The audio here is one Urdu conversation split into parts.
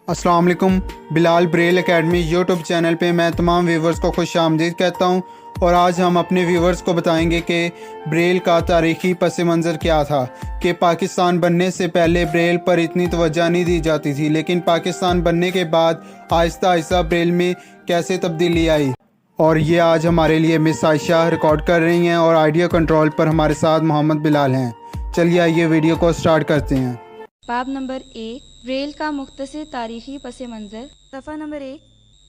السلام علیکم۔ بلال بریل اکیڈمی یوٹیوب چینل پہ میں تمام ویورز کو خوش آمدید کہتا ہوں، اور آج ہم اپنے ویورز کو بتائیں گے کہ بریل کا تاریخی پس منظر کیا تھا کہ پاکستان بننے سے پہلے بریل پر اتنی توجہ نہیں دی جاتی تھی، لیکن پاکستان بننے کے بعد آہستہ آہستہ بریل میں کیسے تبدیلی آئی، اور یہ آج ہمارے لیے مس عائشہ ریکارڈ کر رہی ہیں اور آئیڈیو کنٹرول پر ہمارے ساتھ محمد بلال ہیں۔ چلیے آئیے ویڈیو کو سٹارٹ کرتے ہیں۔ باب نمبر 1، بریل کا مختصر تاریخی پس منظر۔ صفحہ نمبر 1،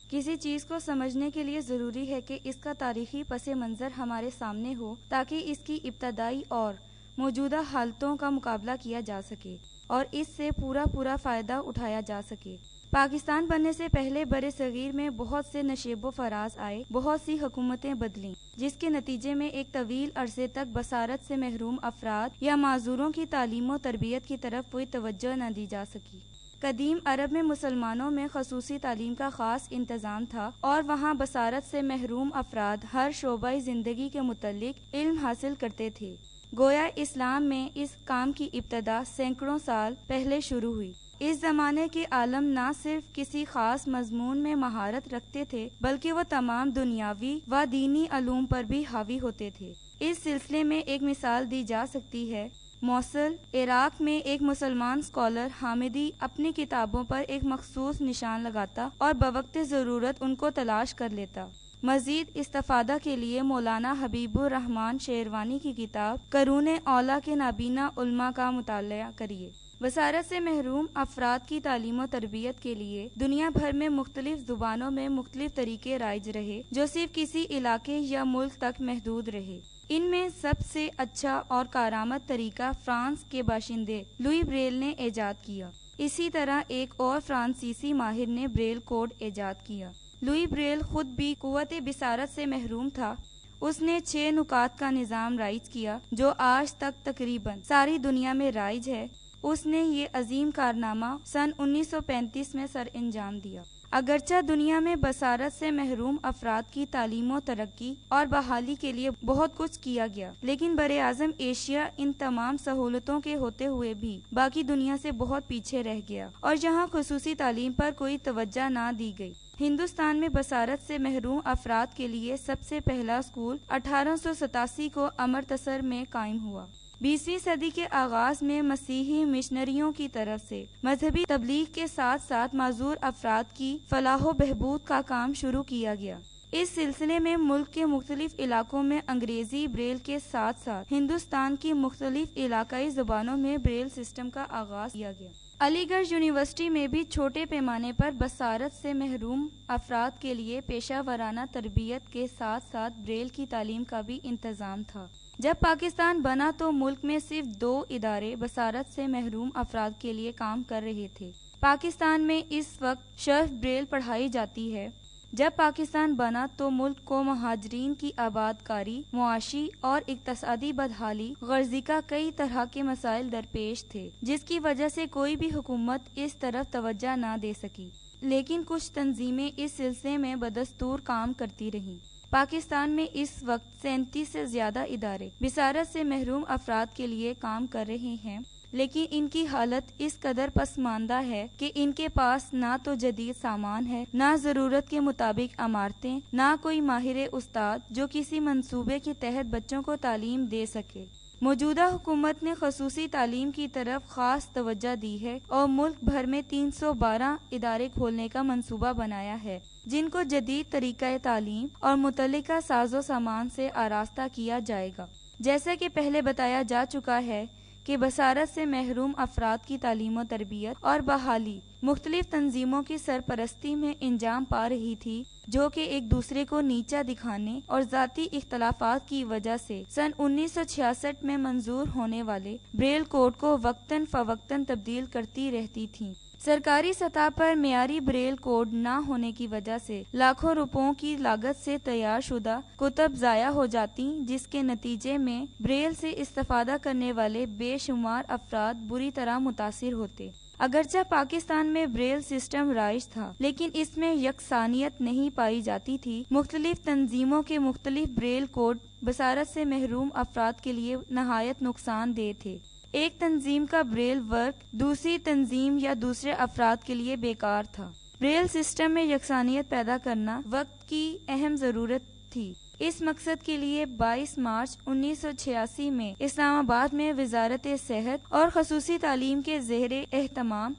کسی چیز کو سمجھنے کے لیے ضروری ہے کہ اس کا تاریخی پس منظر ہمارے سامنے ہو تاکہ اس کی ابتدائی اور موجودہ حالتوں کا مقابلہ کیا جا سکے اور اس سے پورا فائدہ اٹھایا جا سکے۔ پاکستان بننے سے پہلے بر صغیر میں بہت سے نشیب و فراز آئے، بہت سی حکومتیں بدلیں، جس کے نتیجے میں ایک طویل عرصے تک بصارت سے محروم افراد یا معذوروں کی تعلیم و تربیت کی طرف کوئی توجہ نہ دی جا سکی۔ قدیم عرب میں مسلمانوں میں خصوصی تعلیم کا خاص انتظام تھا، اور وہاں بصارت سے محروم افراد ہر شعبہ زندگی کے متعلق علم حاصل کرتے تھے۔ گویا اسلام میں اس کام کی ابتدا سینکڑوں سال پہلے شروع ہوئی۔ اس زمانے کے عالم نہ صرف کسی خاص مضمون میں مہارت رکھتے تھے، بلکہ وہ تمام دنیاوی و دینی علوم پر بھی حاوی ہوتے تھے۔ اس سلسلے میں ایک مثال دی جا سکتی ہے۔ موصل، عراق میں ایک مسلمان اسکالر حامدی اپنی کتابوں پر ایک مخصوص نشان لگاتا اور بوقت ضرورت ان کو تلاش کر لیتا۔ مزید استفادہ کے لیے مولانا حبیب الرحمن شیروانی کی کتاب قرون اولیٰ کے نابینا علماء کا مطالعہ کریے۔ بصارت سے محروم افراد کی تعلیم و تربیت کے لیے دنیا بھر میں مختلف زبانوں میں مختلف طریقے رائج رہے، جو صرف کسی علاقے یا ملک تک محدود رہے۔ ان میں سب سے اچھا اور کارآمد طریقہ فرانس کے باشندے لوئی بریل نے ایجاد کیا۔ اسی طرح ایک اور فرانسیسی ماہر نے بریل کوڈ ایجاد کیا۔ لوئی بریل خود بھی قوت بصارت سے محروم تھا۔ اس نے 6 نکات کا نظام رائج کیا جو آج تک تقریباً ساری دنیا میں رائج ہے۔ اس نے یہ عظیم کارنامہ سن 1935 میں سر انجام دیا۔ اگرچہ دنیا میں بصارت سے محروم افراد کی تعلیم و ترقی اور بحالی کے لیے بہت کچھ کیا گیا، لیکن براعظم ایشیا ان تمام سہولتوں کے ہوتے ہوئے بھی باقی دنیا سے بہت پیچھے رہ گیا، اور یہاں خصوصی تعلیم پر کوئی توجہ نہ دی گئی۔ ہندوستان میں بصارت سے محروم افراد کے لیے سب سے پہلا اسکول 1887 کو امرتسر میں قائم ہوا۔ 20ویں صدی کے آغاز میں مسیحی مشنریوں کی طرف سے مذہبی تبلیغ کے ساتھ ساتھ معذور افراد کی فلاح و بہبود کا کام شروع کیا گیا۔ اس سلسلے میں ملک کے مختلف علاقوں میں انگریزی بریل کے ساتھ ساتھ ہندوستان کی مختلف علاقائی زبانوں میں بریل سسٹم کا آغاز کیا گیا۔ علی گڑھ یونیورسٹی میں بھی چھوٹے پیمانے پر بصارت سے محروم افراد کے لیے پیشہ ورانہ تربیت کے ساتھ ساتھ بریل کی تعلیم کا بھی انتظام تھا۔ جب پاکستان بنا تو ملک میں صرف 2 ادارے بصارت سے محروم افراد کے لیے کام کر رہے تھے۔ پاکستان میں اس وقت شرف بریل پڑھائی جاتی ہے۔ جب پاکستان بنا تو ملک کو مہاجرین کی آباد کاری، معاشی اور اقتصادی بدحالی غرضی کا کئی طرح کے مسائل درپیش تھے، جس کی وجہ سے کوئی بھی حکومت اس طرف توجہ نہ دے سکی، لیکن کچھ تنظیمیں اس سلسلے میں بدستور کام کرتی رہیں۔ پاکستان میں اس وقت 37 سے زیادہ ادارے بصارت سے محروم افراد کے لیے کام کر رہے ہیں، لیکن ان کی حالت اس قدر پسماندہ ہے کہ ان کے پاس نہ تو جدید سامان ہے، نہ ضرورت کے مطابق عمارتیں، نہ کوئی ماہر استاد جو کسی منصوبے کے تحت بچوں کو تعلیم دے سکے۔ موجودہ حکومت نے خصوصی تعلیم کی طرف خاص توجہ دی ہے اور ملک بھر میں 312 ادارے کھولنے کا منصوبہ بنایا ہے، جن کو جدید طریقہ تعلیم اور متعلقہ ساز و سامان سے آراستہ کیا جائے گا۔ جیسا کہ پہلے بتایا جا چکا ہے کہ بصارت سے محروم افراد کی تعلیم و تربیت اور بحالی مختلف تنظیموں کی سرپرستی میں انجام پا رہی تھی، جو کہ ایک دوسرے کو نیچا دکھانے اور ذاتی اختلافات کی وجہ سے سن 1966 میں منظور ہونے والے بریل کوڈ کو وقتاً فوقتاً تبدیل کرتی رہتی تھیں۔ سرکاری سطح پر معیاری بریل کوڈ نہ ہونے کی وجہ سے لاکھوں روپوں کی لاگت سے تیار شدہ کتب ضائع ہو جاتی، جس کے نتیجے میں بریل سے استفادہ کرنے والے بے شمار افراد بری طرح متاثر ہوتے۔ اگرچہ پاکستان میں بریل سسٹم رائج تھا، لیکن اس میں یکسانیت نہیں پائی جاتی تھی۔ مختلف تنظیموں کے مختلف بریل کوڈ بصارت سے محروم افراد کے لیے نہایت نقصان دہ تھے۔ ایک تنظیم کا بریل ورک دوسری تنظیم یا دوسرے افراد کے لیے بیکار تھا۔ بریل سسٹم میں یکسانیت پیدا کرنا وقت کی اہم ضرورت تھی۔ اس مقصد کے لیے 22 مارچ 1986 میں اسلام آباد میں وزارت صحت اور خصوصی تعلیم کے زیر اہتمام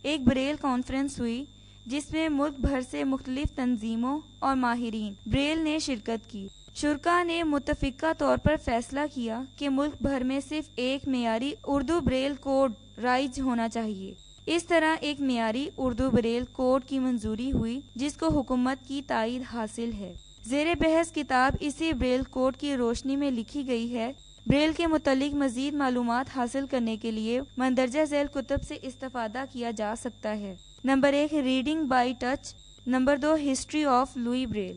ایک بریل کانفرنس ہوئی، جس میں ملک بھر سے مختلف تنظیموں اور ماہرین بریل نے شرکت کی۔ شرکاء نے متفقہ طور پر فیصلہ کیا کہ ملک بھر میں صرف ایک معیاری اردو بریل کوڈ رائج ہونا چاہیے۔ اس طرح ایک معیاری اردو بریل کوڈ کی منظوری ہوئی، جس کو حکومت کی تائید حاصل ہے۔ زیر بحث کتاب اسی بریل کوڈ کی روشنی میں لکھی گئی ہے۔ بریل کے متعلق مزید معلومات حاصل کرنے کے لیے مندرجہ ذیل کتب سے استفادہ کیا جا سکتا ہے۔ Number 1 reading by touch, number 2 history of Louis Braille.